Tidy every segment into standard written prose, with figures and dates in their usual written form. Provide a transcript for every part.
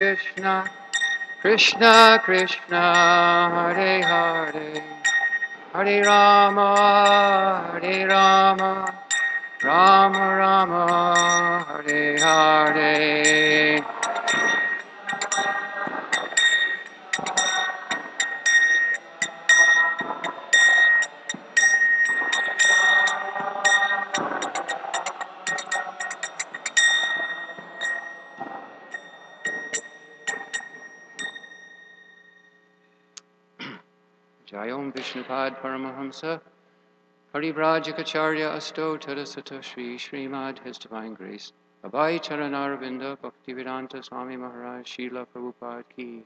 Krishna, Krishna Krishna, Hare Hare, Hare Rama, Hare Rama, Rama Rama, Hare Hare. Jayom Vishnupad Paramahamsa, Parivrajikacharya Asto Tadasata Shri Srimad, His Divine Grace, Abhay Charanaravinda Bhaktivedanta Swami Maharaj Srila Prabhupada Ki,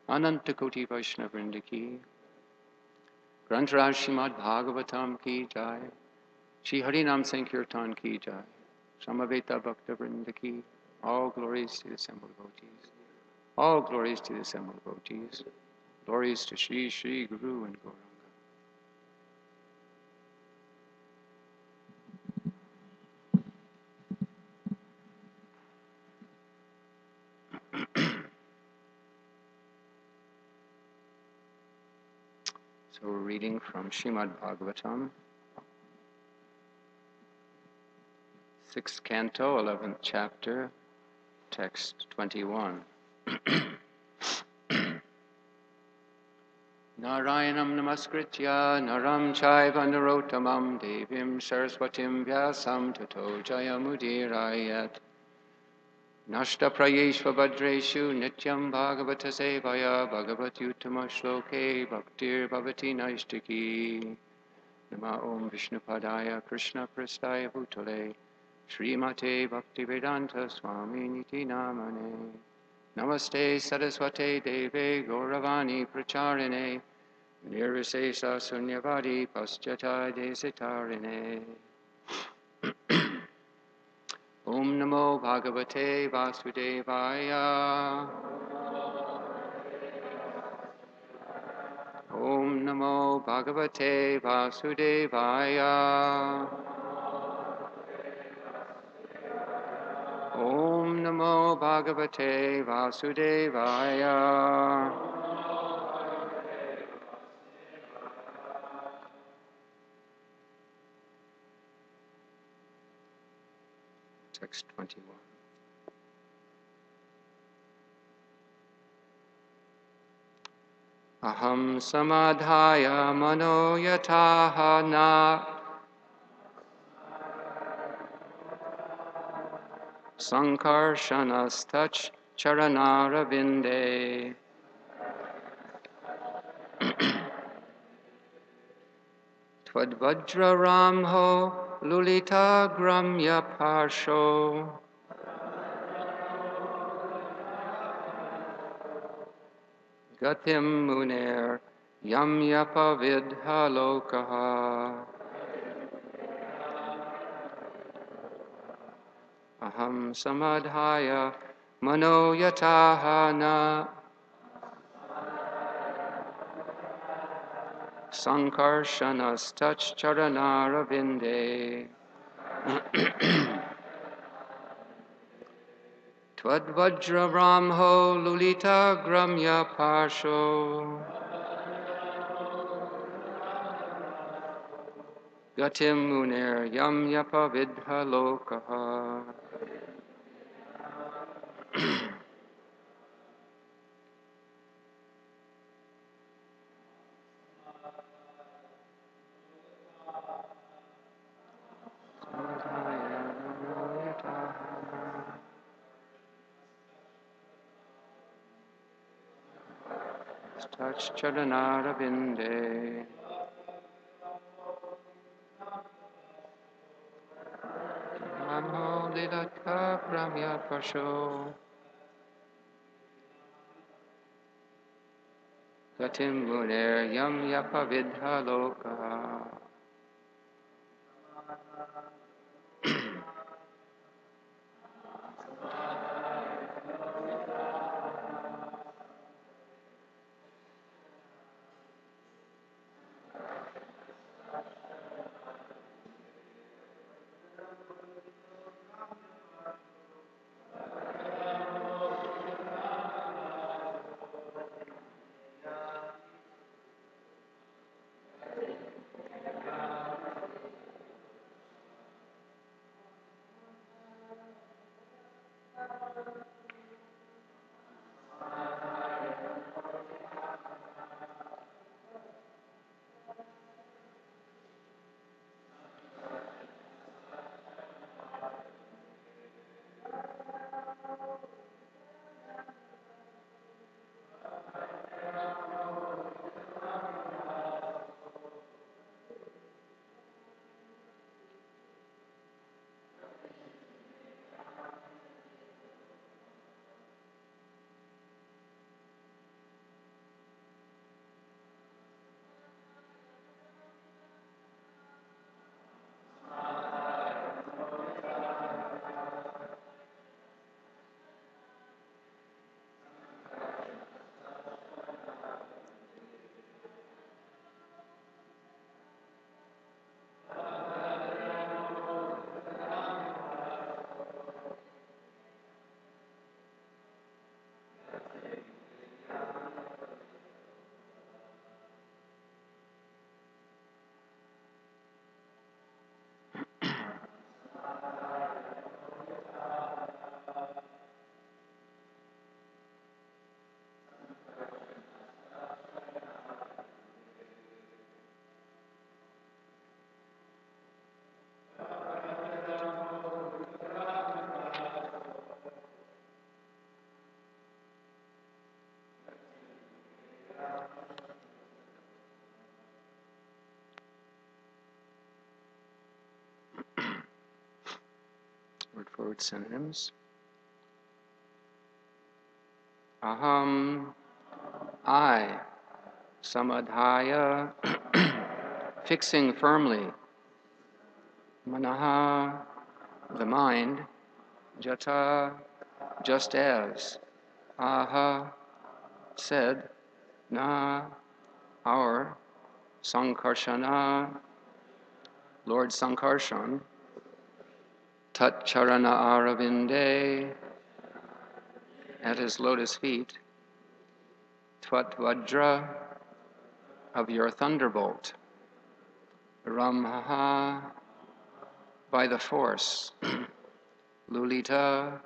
Ananta Koti Vaishnava Vrinda Ki, Grantaraj Srimad Bhagavatam Ki Jai, Shri Harinam Sankirtan Ki Jai, Samaveta Bhakta Vrinda Ki, all glories to the assembled devotees, all glories to the assembled devotees, glories to Shri Shri Guru and Gauranga. So we're reading from Srimad Bhagvatam, 6th canto, 11th chapter, text 21. Narayanam namaskritya naram chaiva narottamam devim saraswatim vyasam tato jayamudirayat. Nashta prayeshva bhadreshu nityam bhagavata sevaya bhagavatyuttama shloke bhaktir bhavati naishtiki. Nama om Vishnupadaya Krishna Prastaya Bhutale Srimate Bhaktivedanta Swami Niti Namane. Namaste Saraswate Deve Gauravani Pracharine Nirvisesa Sunyavadi Paschata Desitarine. Om Namo Bhagavate Vasudevaya. Om Namo Bhagavate Vasudevaya. Om Namo Bhagavate Vasudevaya. Text 21. Aham samadhaya mano yataha na sankarshanastach charanaravinde. Twadvajra ramho lulita gramya parsho. Gatim muner yam yapa vidha lokaha. Aham samadhaya mano yataha na sankarshanastach charanaravinde. Twadvajra ramho lulita gramya parsho. Gatim muner yam yapa vidha lokaha. Touch Charanarabinde. Namo Lilatka Gramya Pasho. Gatim Muner Yam Yapa Vidha Loka. word synonyms. Aham, I, samadhaya, fixing firmly, manaha, the mind, jata, just as, aha, said, na, our, sankarshana, Lord Sankarshan, tat charana aravinde, at his lotus feet, tvat vajra, of your thunderbolt, ramha, by the force, lulita,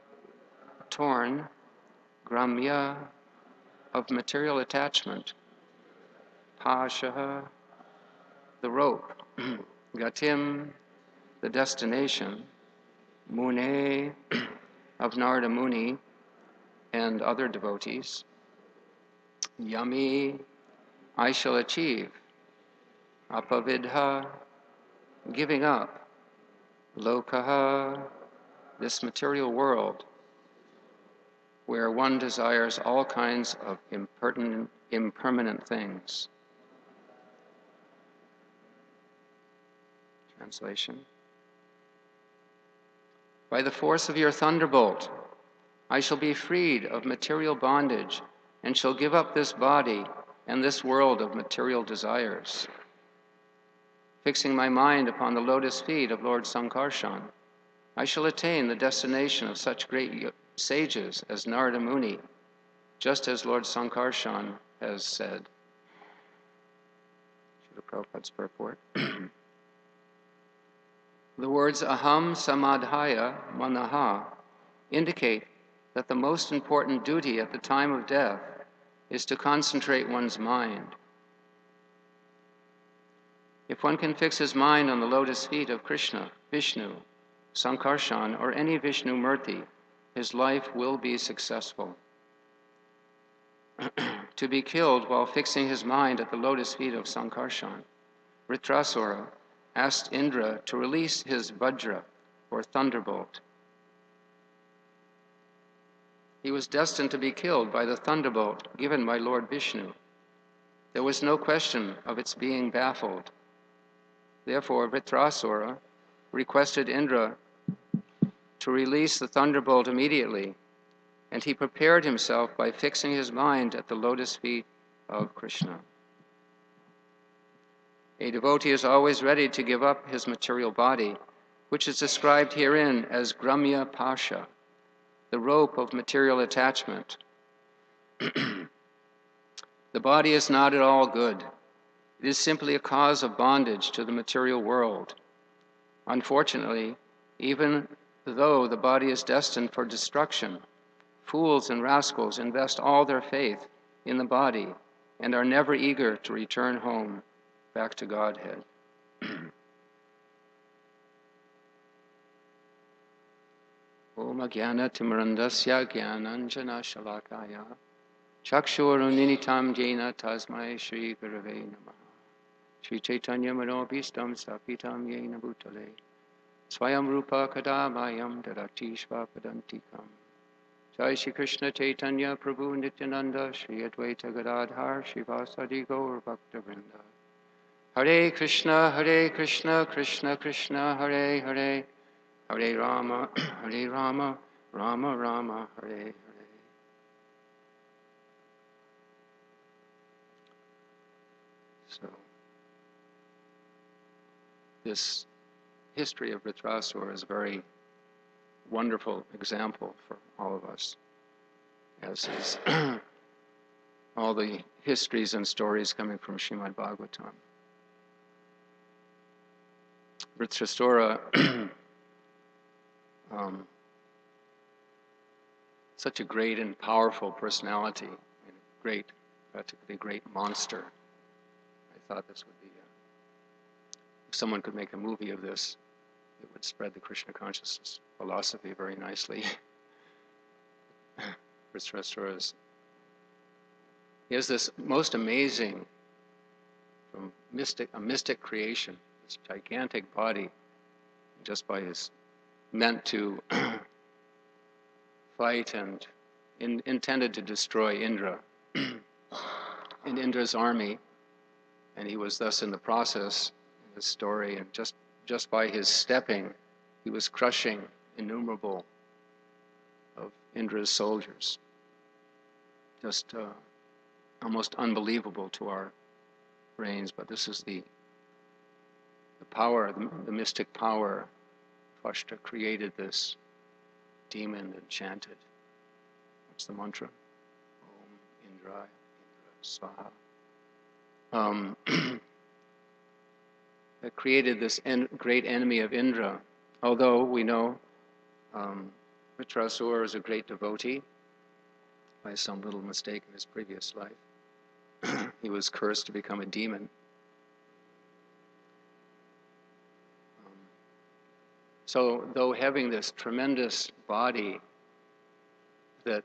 torn, gramya, of material attachment, pasha, the rope, gatim, the destination, mune, of Narada Muni and other devotees, yami, I shall achieve, apavidha, giving up, lokaha, this material world, where one desires all kinds of impermanent things. Translation. By the force of your thunderbolt, I shall be freed of material bondage and shall give up this body and this world of material desires. Fixing my mind upon the lotus feet of Lord Sankarshan, I shall attain the destination of such great sages as Narada Muni, just as Lord Sankarshan has said. Srila Prabhupada's purport. The words aham samadhaya manaha indicate that the most important duty at the time of death is to concentrate one's mind. If one can fix his mind on the lotus feet of Krishna, Vishnu, Sankarshan, or any Vishnu Murti, his life will be successful. To be killed while fixing his mind at the lotus feet of Sankarshan, Vritrasura asked Indra to release his Vajra, or thunderbolt. He was destined to be killed by the thunderbolt given by Lord Vishnu. There was no question of its being baffled. Therefore, Vritrasura requested Indra to release the thunderbolt immediately, and he prepared himself by fixing his mind at the lotus feet of Krishna. A devotee is always ready to give up his material body, which is described herein as gramya pasha, the rope of material attachment. The body is not at all good. It is simply a cause of bondage to the material world. Unfortunately, even though the body is destined for destruction, fools and rascals invest all their faith in the body and are never eager to return home back to Godhead. Om Jnana Timrandasya Jnananjana Shalakaya Chakshuruninitam Jena Tasmai Shri Gurave Namaha Shri Chaitanya Manobhistam Stapitam Yena Bhutale Swayam Rupa Kadamayam Dadati Svapadantikam Jai Shri Krishna Chaitanya Prabhu Nityananda Shri Advaita Gadadhar Shivasadi Gaur Bhakta-vrinda Hare Krishna, Krishna Krishna, Hare Hare, Hare Rama, Rama Rama, Hare Hare. So, this history of Vritrasura is a very wonderful example for all of us, as is all the histories and stories coming from Srimad Bhagvatam. Vritrasura, such a great and powerful personality, and practically great monster. I thought this would be, if someone could make a movie of this, it would spread the Krishna consciousness philosophy very nicely. Vritrasura he has this most amazing, a mystic creation, this gigantic body, just by his meant to fight and intended to destroy Indra and Indra's army, and he was thus in the process in this story, and just by his stepping, he was crushing innumerable of Indra's soldiers. Just almost unbelievable to our brains, but this is the power, the mystic power. Vashta created this demon and chanted. What's the mantra? Om Indra, Indra Svaha. That created this great enemy of Indra. Although we know Vritrasura is a great devotee, by some little mistake in his previous life, he was cursed to become a demon. So, though having this tremendous body that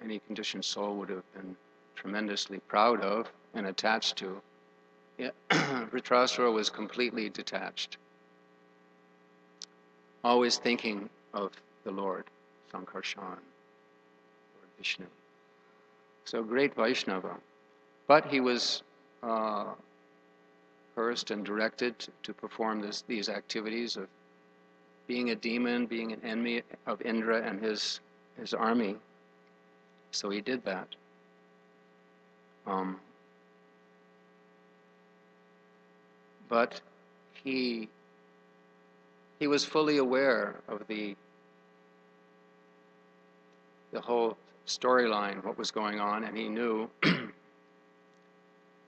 any conditioned soul would have been tremendously proud of and attached to, Vritrasura was completely detached, always thinking of the Lord, Sankarshan, Lord Vishnu. So great Vaishnava. But he was cursed and directed to perform these activities of being a demon, being an enemy of Indra and his army. So he did that. But he was fully aware of the whole storyline, what was going on, and he knew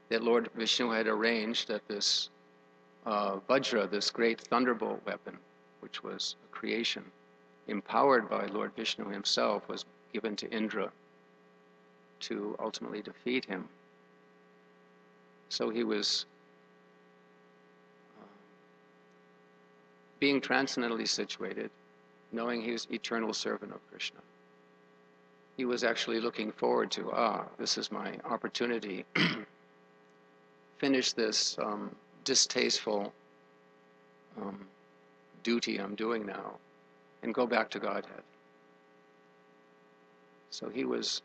that Lord Vishnu had arranged that this Vajra, this great thunderbolt weapon, which was a creation empowered by Lord Vishnu himself, was given to Indra to ultimately defeat him. So he was being transcendently situated, knowing he was eternal servant of Krishna. He was actually looking forward to, this is my opportunity. Finish this distasteful duty I'm doing now and go back to Godhead. So he was,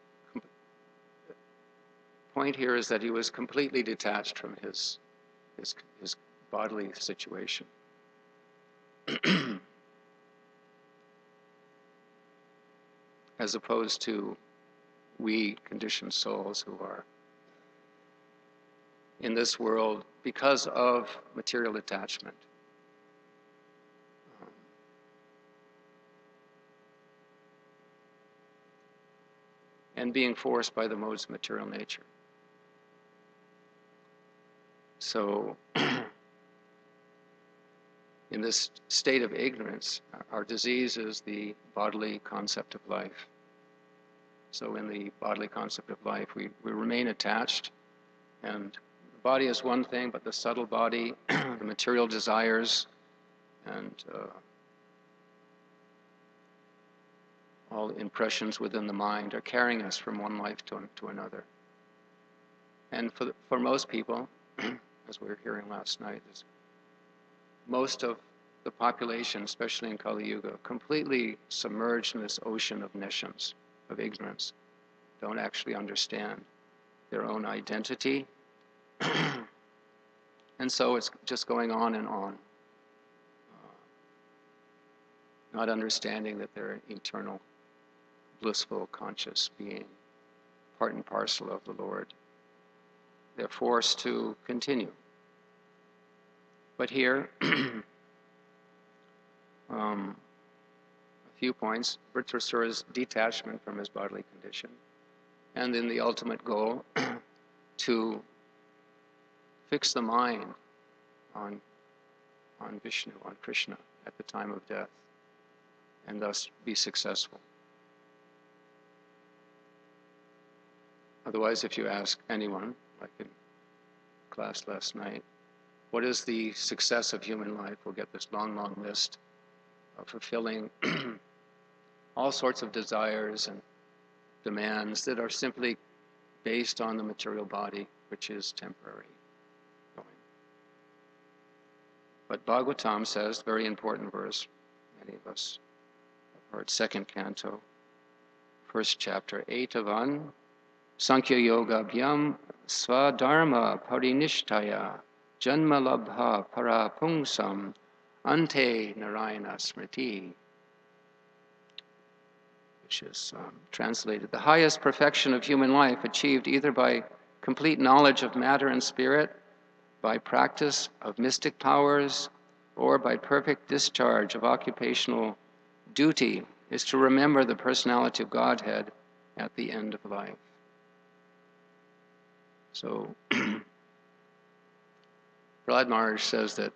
point here is that he was completely detached from his bodily situation. As opposed to we conditioned souls who are in this world because of material attachment. And being forced by the modes of material nature. So, in this state of ignorance, our disease is the bodily concept of life. So in the bodily concept of life, we remain attached, and the body is one thing, but the subtle body, the material desires, and all impressions within the mind are carrying us from one life to another. And for most people, as we were hearing last night, most of the population, especially in Kali Yuga, completely submerged in this ocean of nescience, of ignorance, don't actually understand their own identity. And so it's just going on and on, not understanding that they're an eternal, blissful, conscious being, part and parcel of the Lord. They're forced to continue. But here, a few points. Vritrasura's detachment from his bodily condition, and then the ultimate goal to fix the mind on Vishnu, on Krishna, at the time of death, and thus be successful. Otherwise, if you ask anyone, like in class last night, what is the success of human life? We'll get this long, long list of fulfilling all sorts of desires and demands that are simply based on the material body, which is temporary. But Bhagvatam says, very important verse, many of us have or its second canto, first chapter, Etavan, Sankhya Yoga Bhyam Swadharma Parinishtaya Janma Labha Parapungsam Ante Narayana Smriti, which is translated, the highest perfection of human life achieved either by complete knowledge of matter and spirit, by practice of mystic powers, or by perfect discharge of occupational duty, is to remember the personality of Godhead at the end of life. So, Prahlad Maharaj says that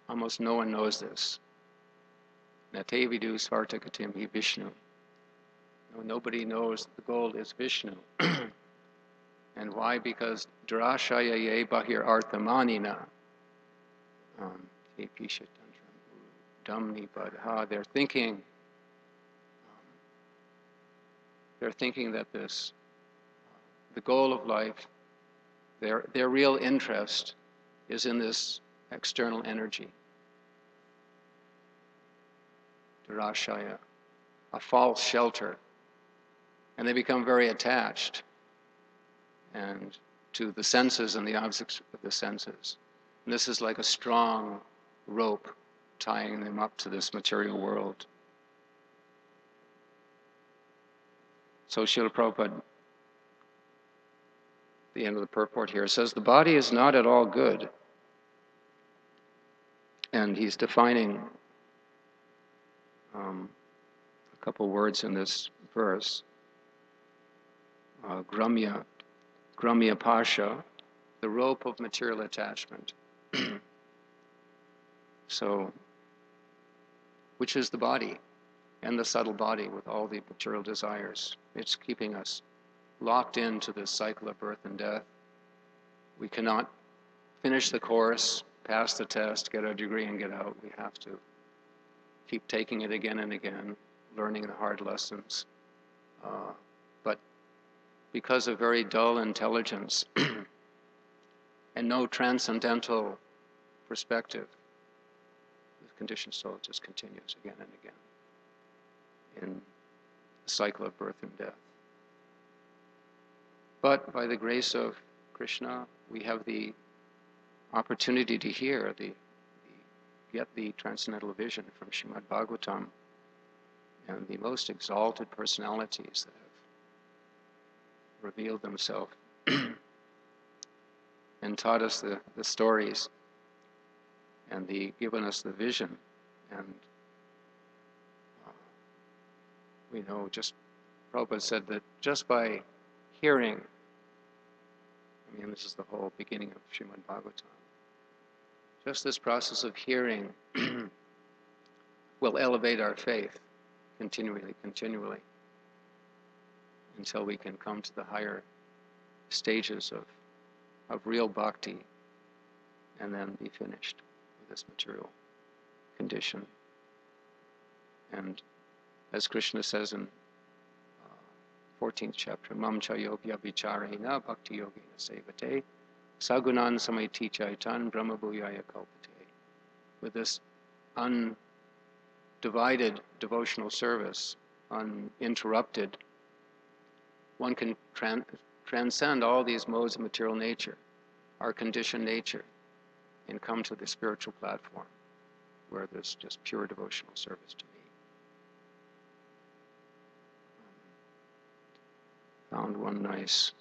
almost no one knows this. Nate vidu svartakatim hi Vishnu. No, nobody knows the goal is Vishnu. And why? Because drashaya ye bahir arthamanina. Damni badha. They're thinking that the goal of life, their real interest is in this external energy. Durashaya, a false shelter. And they become very attached and to the senses and the objects of the senses. And this is like a strong rope tying them up to this material world. So Srila Prabhupada, at the end of the purport here, says the body is not at all good. And he's defining a couple words in this verse. Gramya pasha, the rope of material attachment. So, which is the body, and the subtle body with all the material desires. It's keeping us locked into this cycle of birth and death. We cannot finish the course, pass the test, get a degree, and get out. We have to keep taking it again and again, learning the hard lessons. But because of very dull intelligence and no transcendental perspective, the conditioned soul just continues again and again in the cycle of birth and death. But by the grace of Krishna, we have the opportunity to hear, get the transcendental vision from Srimad Bhagvatam and the most exalted personalities that have revealed themselves and taught us the stories and given us the vision. And we know, just Prabhupada said that just by hearing, I mean, this is the whole beginning of Srimad Bhagavatam, just this process of hearing will elevate our faith continually, until we can come to the higher stages of real bhakti and then be finished with this material condition. And as Krishna says in 14th chapter, Mam chayogya vicharena bhakti yogena sevate sagunan samaiti chaitan brahma bhuyaya kalpate. With this undivided devotional service, uninterrupted, one can transcend all these modes of material nature, our conditioned nature, and come to the spiritual platform where there's just pure devotional service to me. Found one nice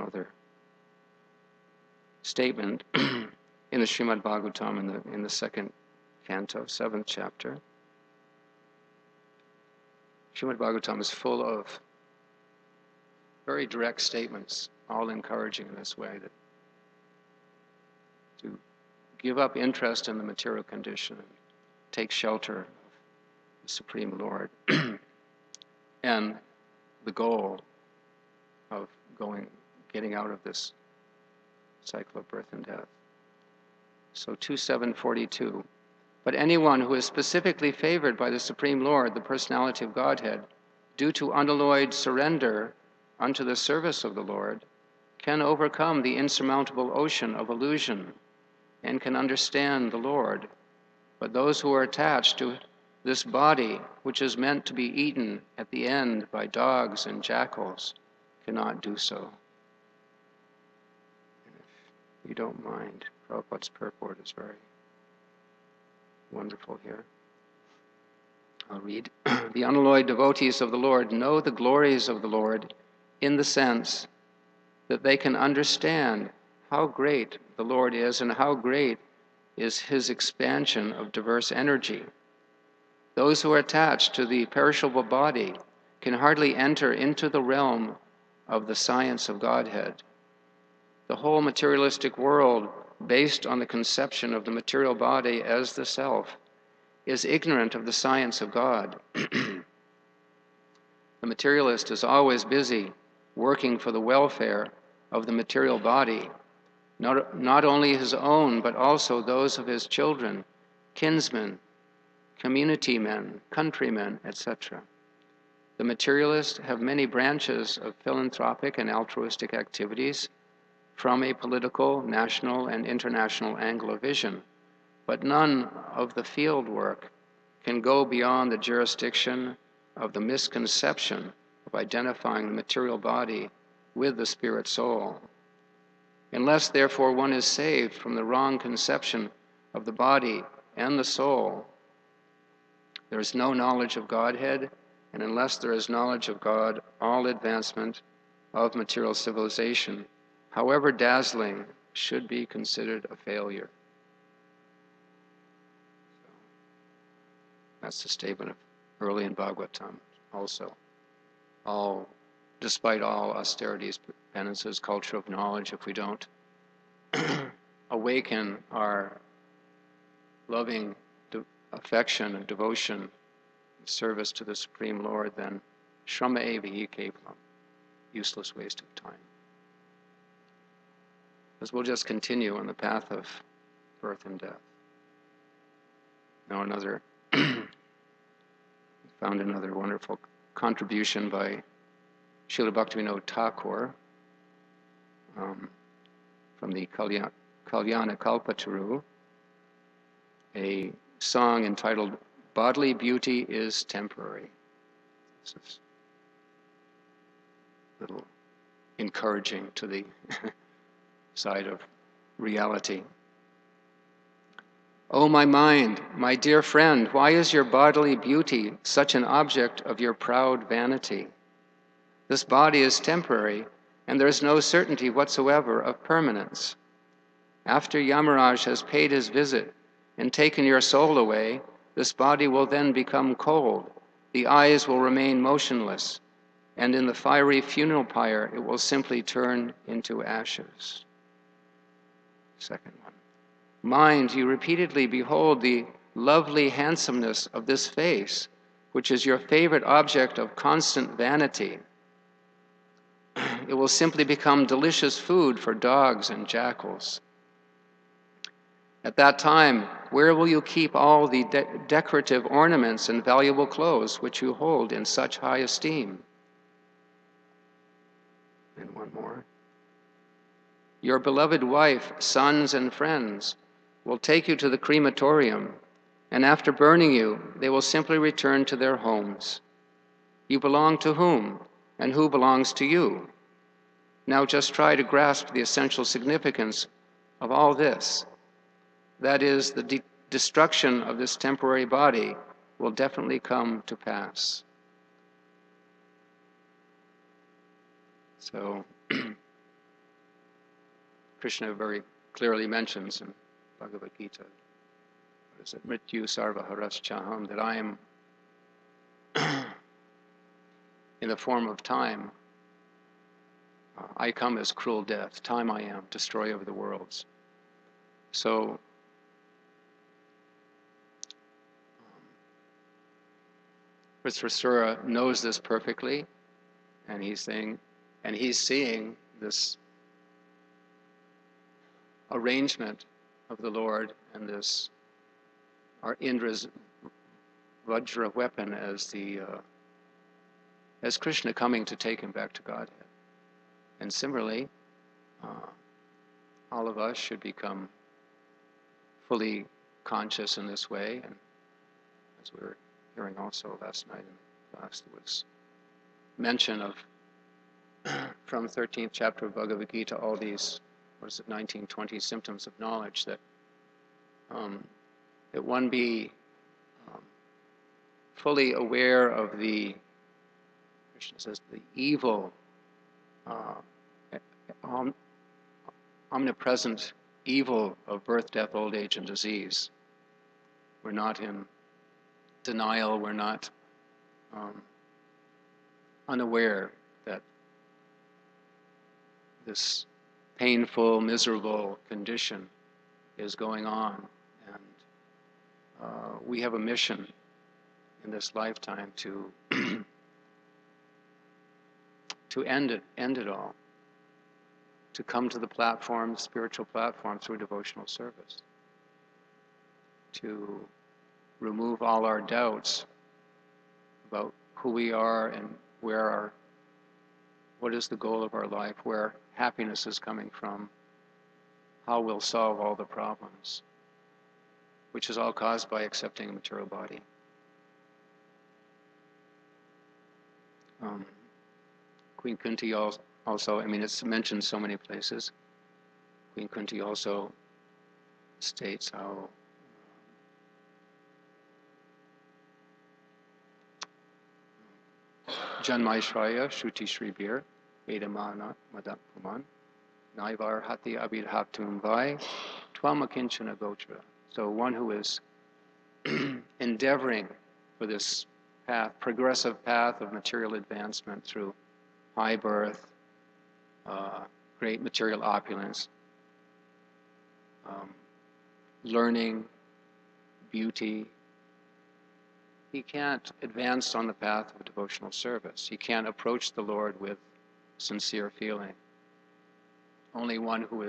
other statement in the Srimad Bhagavatam in the second canto, 7th chapter. Srimad Bhagavatam is full of very direct statements, all encouraging in this way, that to give up interest in the material condition and take shelter of the Supreme Lord and the goal of getting out of this cycle of birth and death. So 2.7.42. But anyone who is specifically favored by the Supreme Lord, the personality of Godhead, due to unalloyed surrender unto the service of the Lord can overcome the insurmountable ocean of illusion and can understand the Lord. But those who are attached to this body, which is meant to be eaten at the end by dogs and jackals, cannot do so. And if you don't mind, Prabhupada's purport is very wonderful here. I'll read. The unalloyed devotees of the Lord know the glories of the Lord in the sense that they can understand how great the Lord is and how great is his expansion of diverse energy. Those who are attached to the perishable body can hardly enter into the realm of the science of Godhead. The whole materialistic world, based on the conception of the material body as the self, is ignorant of the science of God. The materialist is always busy working for the welfare of the material body, not only his own, but also those of his children, kinsmen, community men, countrymen, etc. The materialists have many branches of philanthropic and altruistic activities from a political, national, and international angle of vision, but none of the field work can go beyond the jurisdiction of the misconception of identifying the material body with the spirit soul. Unless, therefore, one is saved from the wrong conception of the body and the soul, there is no knowledge of Godhead, and unless there is knowledge of God, all advancement of material civilization, however dazzling, should be considered a failure. That's the statement of early in Bhagvatam also. Despite all austerities, penances, culture of knowledge, if we don't awaken our loving affection and devotion, service to the Supreme Lord, then shrama eva hi kevalam, useless waste of time. As we'll just continue on the path of birth and death. Now found another wonderful contribution by Srila Bhaktivinoda Thakur from the Kalyana Kalpataru, a song entitled Bodily Beauty is Temporary. This is a little encouraging to the side of reality. O my mind, my dear friend, why is your bodily beauty such an object of your proud vanity? This body is temporary, and there is no certainty whatsoever of permanence. After Yamaraj has paid his visit and taken your soul away, this body will then become cold, the eyes will remain motionless, and in the fiery funeral pyre it will simply turn into ashes. Second one. Mind, you repeatedly behold the lovely handsomeness of this face, which is your favorite object of constant vanity. It will simply become delicious food for dogs and jackals. At that time, where will you keep all the decorative ornaments and valuable clothes which you hold in such high esteem? And one more. Your beloved wife, sons, and friends will take you to the crematorium, and after burning you, they will simply return to their homes. You belong to whom, and who belongs to you? Now just try to grasp the essential significance of all this. That is, the destruction of this temporary body will definitely come to pass. So, Krishna very clearly mentions in Bhagavad Gita, what is it, Mrityu Sarva Haraschaham, that I am in the form of time. I come as cruel death. Time I am, destroyer of the worlds. So, Prthu knows this perfectly, and he's seeing this arrangement of the Lord and this, our Indra's Vajra weapon as Krishna coming to take him back to Godhead. And similarly, all of us should become fully conscious in this way. And as we were hearing also last night in class, there was mention of, from 13th chapter of Bhagavad Gita, all these, 19, 20 symptoms of knowledge, that that one be fully aware of the, Krishna says, the evil, omnipresent evil of birth, death, old age, and disease. We're not in denial, we're not unaware that this painful, miserable condition is going on, and we have a mission in this lifetime to to end it all, to come to the platform, the spiritual platform, through devotional service, to remove all our doubts about who we are and what is the goal of our life, where happiness is coming from, how we'll solve all the problems, which is all caused by accepting a material body. Queen Kunti also, I mean, it's mentioned so many places. Queen Kunti also states how Janmaishraya Shruti Shribir Vedamana Madapuman Naivar Hati Abhidhaptum Vai Twamakinchana Gotra. So one who is endeavoring for this path, progressive path of material advancement through high birth, great material opulence, learning, beauty. He can't advance on the path of devotional service. He can't approach the Lord with sincere feeling. Only one who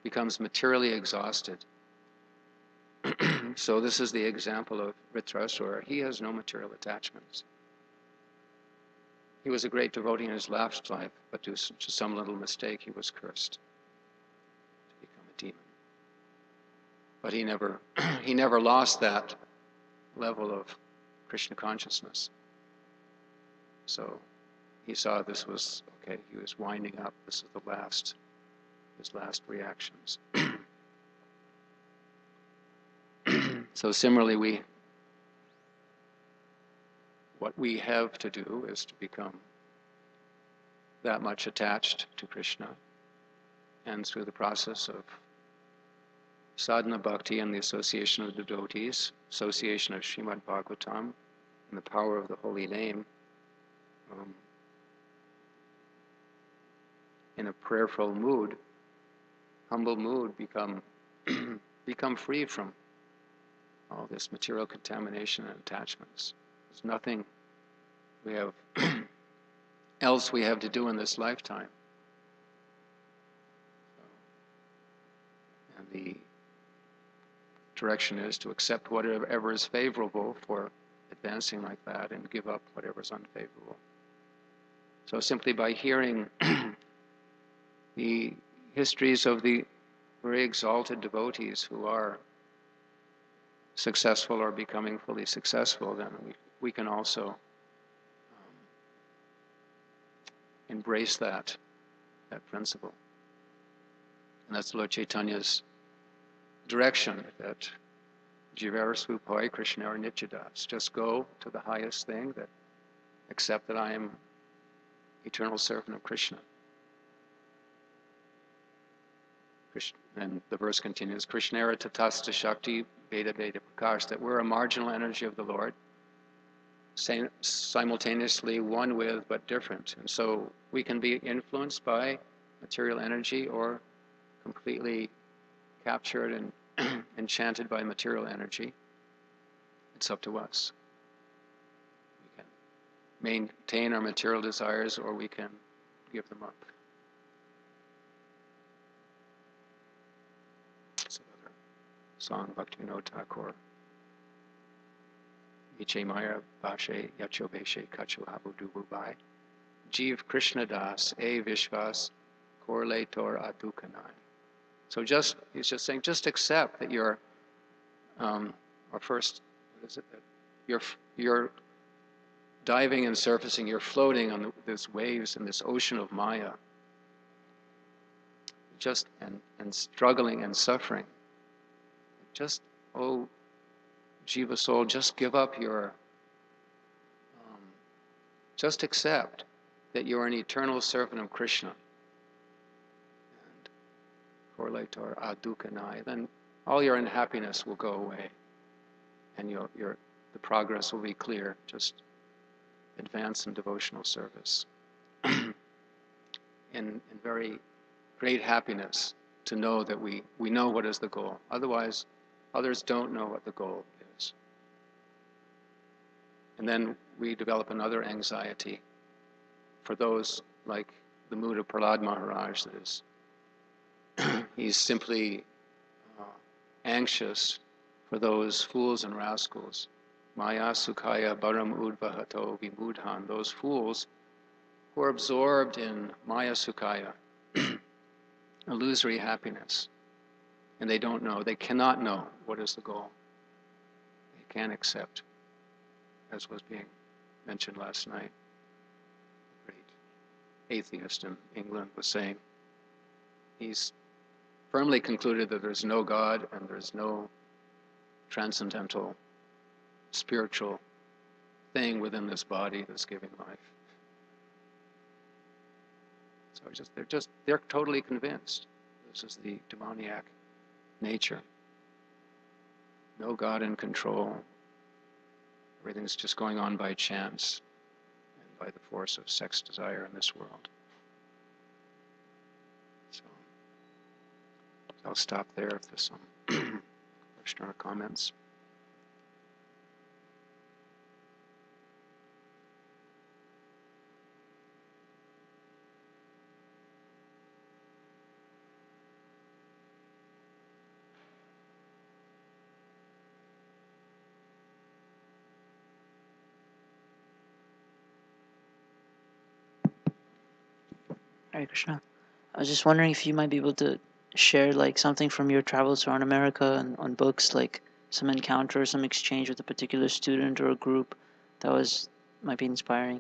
becomes materially exhausted. So this is the example of Vritrasura. He has no material attachments. He was a great devotee in his last life, but due to some little mistake, he was cursed to become a demon. But he never lost that level of Krishna consciousness. So he saw this was okay. He was winding up. This is his last reactions. So similarly, what we have to do is to become that much attached to Krishna, and through the process of sadhana bhakti and the association of the devotees, association of Srimad Bhagvatam, and the power of the holy name, in a prayerful mood, humble mood, become free from all this material contamination and attachments. There's nothing we have else we have to do in this lifetime. And the direction is to accept whatever is favorable for advancing like that and give up whatever is unfavorable. So simply by hearing the histories of the very exalted devotees who are successful or becoming fully successful, then we can also embrace that principle. And that's Lord Chaitanya's direction, that Jivara Svupoi Krishnara Nityadas. Just go to the highest thing, that accept that I am eternal servant of Krishna. And the verse continues, Krishnara Tatasta Shakti Veda Veda Prakash, that we're a marginal energy of the Lord, simultaneously one with but different. And so we can be influenced by material energy or completely captured and enchanted by material energy. It's up to us. We can maintain our material desires or we can give them up. It's another song, Bhaktivinoda Thakur. Iche Maya Bashe Yacho Beshe Kacho Habu Dubu Bai Jeev Krishna Das, E Vishvas, Korlator Adukanai. So he's just saying, just accept that you're, or first, what is it? That you're diving and surfacing, you're floating on these waves in this ocean of Maya, just and struggling and suffering. Just, oh, Jiva soul, just give up your, just accept that you're an eternal servant of Krishna. And Korlator Adukanai, then all your unhappiness will go away, and the progress will be clear. Just advance in devotional service. in very great happiness to know that we know what is the goal. Otherwise, others don't know what the goal is. And then we develop another anxiety for those like the mood of Prahlad Maharaj, that is, he's simply anxious for those fools and rascals, Maya Sukhaya Baram Udvahato Vimudhan, those fools who are absorbed in Maya Sukhaya, illusory happiness, and they don't know, they cannot know what is the goal. They can't accept, as was being mentioned last night. A great atheist in England was saying, he's firmly concluded that there's no God and there's no transcendental spiritual thing within this body that's giving life. So they're totally convinced this is the demoniac nature. No God in control. Everything's just going on by chance and by the force of sex desire in this world. So I'll stop there if there's some question or comments. Hare Krishna. I was just wondering if you might be able to share like something from your travels around America and on books, like some encounter or some exchange with a particular student or a group that might be inspiring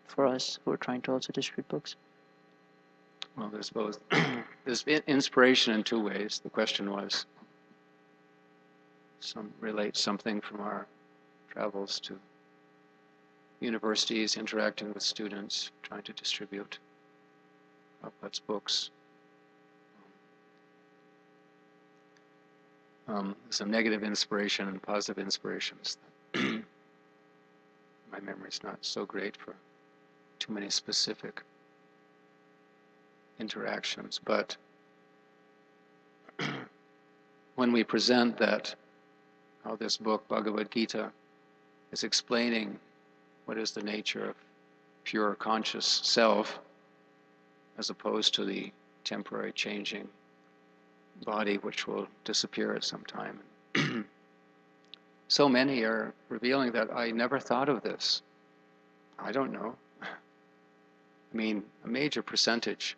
for us who are trying to also distribute books. Well, there's both. There's inspiration in two ways. The question was, relate something from our travels to universities, interacting with students, trying to distribute Prabhupada's books. Some negative inspiration and positive inspirations. My memory's not so great for too many specific interactions, but when we present that, how this book, Bhagavad Gita, is explaining what is the nature of pure conscious self, as opposed to the temporary changing body which will disappear at some time. So many are revealing that I never thought of this. I don't know. I mean, a major percentage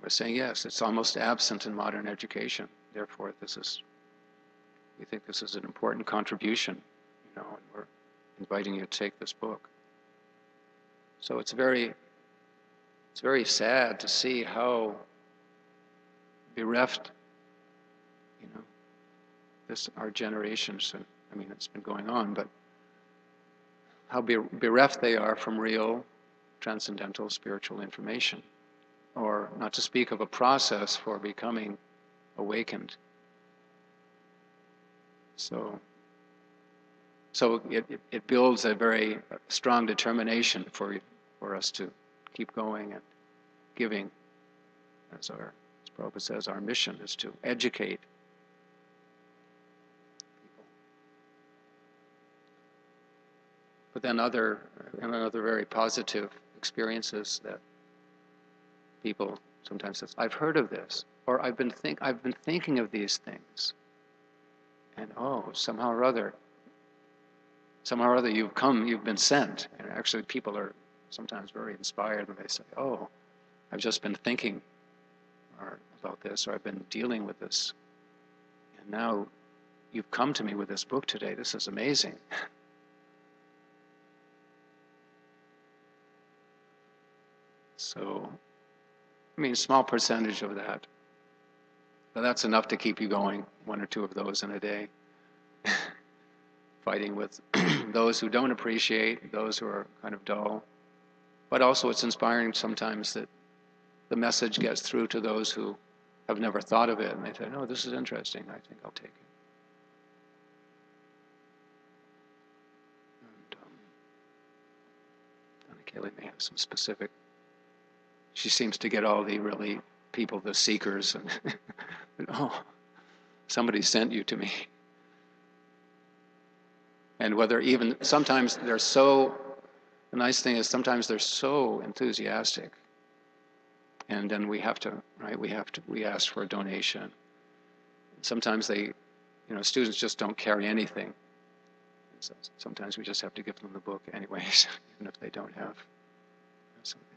was saying, yes, it's almost absent in modern education. Therefore, we think this is an important contribution, and we're inviting you to take this book. So it's very sad to see how bereft, our generations, and I mean, it's been going on, but how bereft they are from real transcendental spiritual information, or not to speak of a process for becoming awakened. So it builds a very strong determination for us to keep going and giving. As Prabhupada says, our mission is to educate people. But then other very positive experiences that people sometimes say, I've heard of this, or I've been thinking of these things, and somehow or other you've been sent, and actually people are sometimes very inspired when they say, oh, I've just been thinking about this, or I've been dealing with this, and now you've come to me with this book today. This is amazing. So, I mean, small percentage of that, but that's enough to keep you going, one or two of those in a day. Fighting with those who don't appreciate, those who are kind of dull. But also it's inspiring sometimes that the message gets through to those who have never thought of it, and they say, no, this is interesting, I think I'll take it. And Kaylee may have some specific, she seems to get all the really people, the seekers, and oh, somebody sent you to me. And whether even, sometimes they're so, the nice thing is sometimes they're so enthusiastic. And then we have to, right, we ask for a donation. Sometimes they, students just don't carry anything. So sometimes we just have to give them the book anyways, even if they don't have something.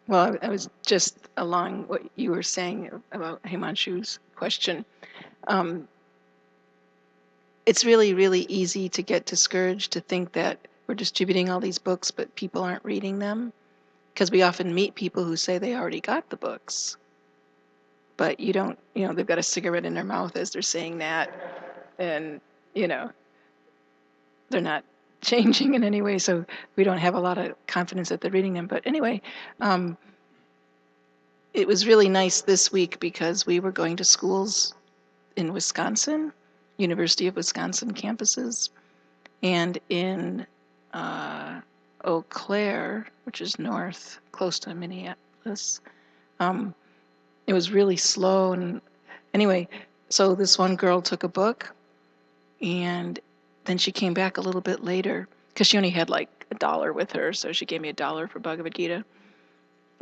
Well, I was just along what you were saying about Himanshu's question. It's really, really easy to get discouraged, to think that we're distributing all these books, but people aren't reading them. Because we often meet people who say they already got the books. But you don't, they've got a cigarette in their mouth as they're saying that. And, they're not changing in any way. So we don't have a lot of confidence that they're reading them. But anyway, it was really nice this week because we were going to schools in Wisconsin, University of Wisconsin campuses, and in Eau Claire, which is north, close to Minneapolis. It was really slow. And anyway, so this one girl took a book, and then she came back a little bit later because she only had like $1 with her, so she gave me $1 for Bhagavad Gita.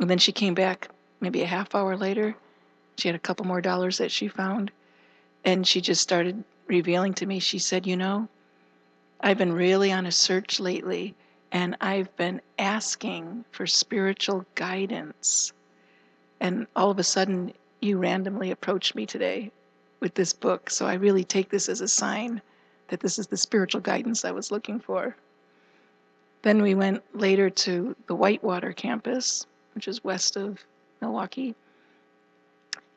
And then she came back maybe a half hour later. She had a couple more dollars that she found, and she just started revealing to me. She said, I've been really on a search lately, and I've been asking for spiritual guidance. And all of a sudden, you randomly approached me today with this book. So I really take this as a sign that this is the spiritual guidance I was looking for. Then we went later to the Whitewater campus, which is west of Milwaukee.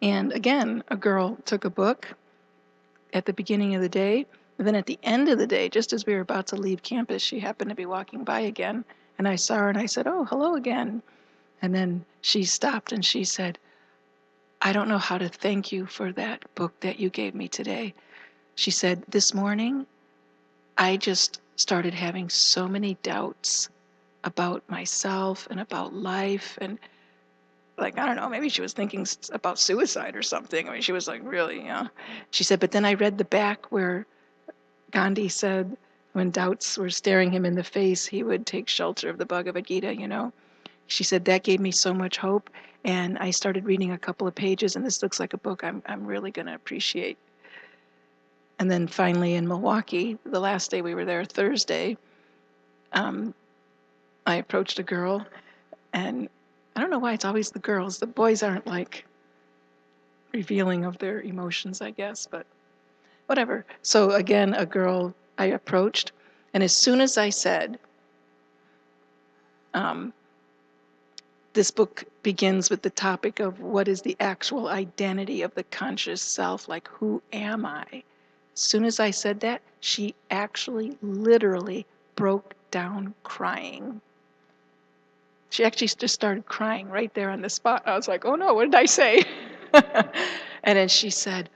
And again, a girl took a book at the beginning of the day. And then at the end of the day, just as we were about to leave campus, she happened to be walking by again. And I saw her and I said, oh, hello again. And then she stopped and she said, I don't know how to thank you for that book that you gave me today. She said, this morning, I just started having so many doubts about myself and about life. And I don't know, maybe she was thinking about suicide or something. I mean, she was like, really, She said, but then I read the back where Gandhi said, when doubts were staring him in the face, he would take shelter of the Bhagavad Gita, She said, that gave me so much hope. And I started reading a couple of pages, and this looks like a book I'm really going to appreciate. And then finally in Milwaukee, the last day we were there, Thursday, I approached a girl, and I don't know why it's always the girls. The boys aren't revealing of their emotions, I guess, but whatever. So again, a girl I approached, and as soon as I said, this book begins with the topic of what is the actual identity of the conscious self, like who am I? As soon as I said that, she actually literally broke down crying. She actually just started crying right there on the spot. I was like, oh no, what did I say? And then she said,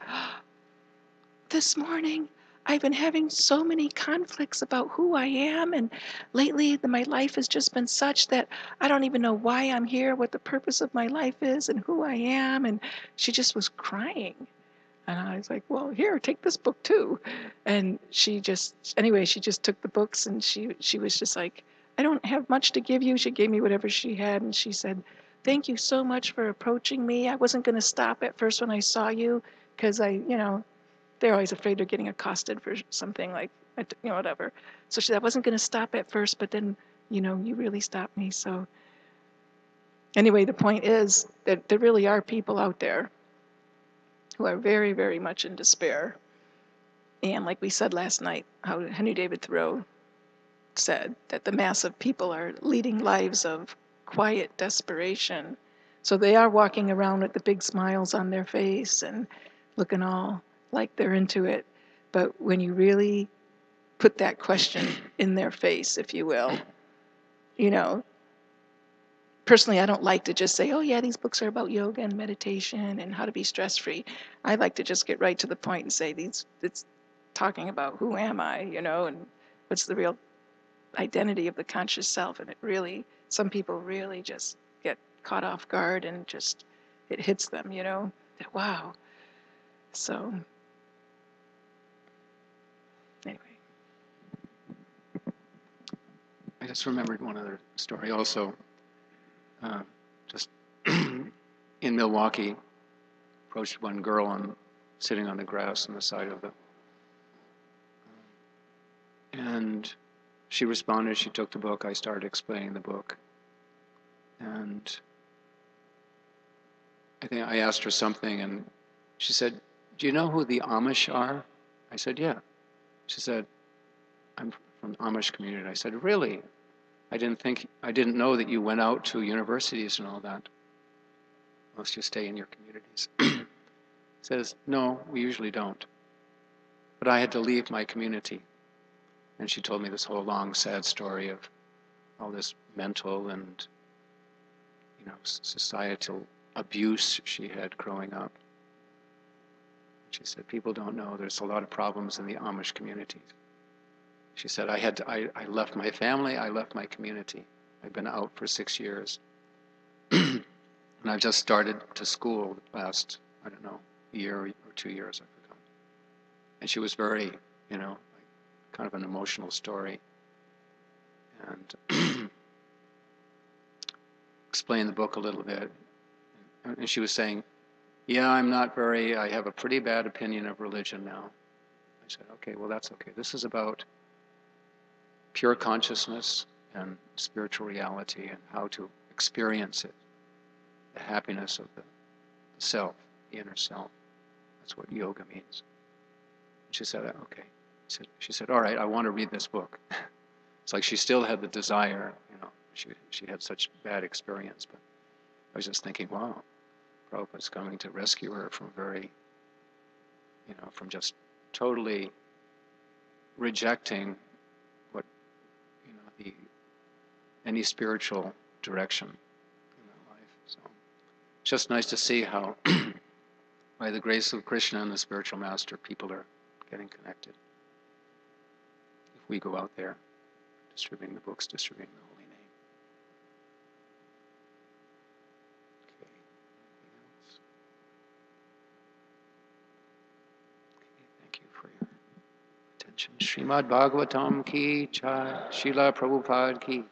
this morning, I've been having so many conflicts about who I am, and lately my life has just been such that I don't even know why I'm here, what the purpose of my life is, and who I am. And she just was crying. And I was like, well, here, take this book too. And she just took the books, and she was just like, I don't have much to give you. She gave me whatever she had, and she said, thank you so much for approaching me. I wasn't going to stop at first when I saw you, because they're always afraid they're getting accosted for something like, whatever. So she said, I wasn't going to stop at first, but then, you really stopped me. So anyway, the point is that there really are people out there who are very, very much in despair. And like we said last night, how Henry David Thoreau said that the mass of people are leading lives of quiet desperation. So they are walking around with the big smiles on their face and looking all like they're into it. But when you really put that question in their face, if you will, personally, I don't like to just say, oh, yeah, these books are about yoga and meditation and how to be stress-free. I like to just get right to the point and say, it's talking about who am I, and what's the real identity of the conscious self. And some people really just get caught off guard and just, it hits them, that, wow. So, anyway. I just remembered one other story also. Just in Milwaukee, approached one girl sitting on the grass on the side of and she responded. She took the book. I started explaining the book, and I think I asked her something, and she said, "Do you know who the Amish are?" I said, "Yeah." She said, "I'm from the Amish community." I said, "Really? I didn't know that you went out to universities and all that. Unless you stay in your communities." Says, "No, we usually don't. But I had to leave my community." And she told me this whole long, sad story of all this mental and, societal abuse she had growing up. She said, people don't know there's a lot of problems in the Amish communities. She said, I left my family, I left my community. I've been out for 6 years. And I've just started to school the last, I don't know, year or 2 years, I forgot. And she was very, kind of an emotional story. And explained the book a little bit. And she was saying, yeah, I have a pretty bad opinion of religion now. I said, okay, well, that's okay. This is about pure consciousness and spiritual reality and how to experience it, the happiness of the self, the inner self. That's what yoga means. And she said, okay. She said, all right, I want to read this book. It's like she still had the desire, she had such bad experience, but I was just thinking, wow, Prabhupada's coming to rescue her from from just totally rejecting what, any spiritual direction in her life. So it's just nice to see how, by the grace of Krishna and the spiritual master, people are getting connected. If we go out there, distributing the books, distributing the holy name. Okay, anything else? Okay, thank you for your attention. Srimad Bhagvatam ki jai, Srila Prabhupada ki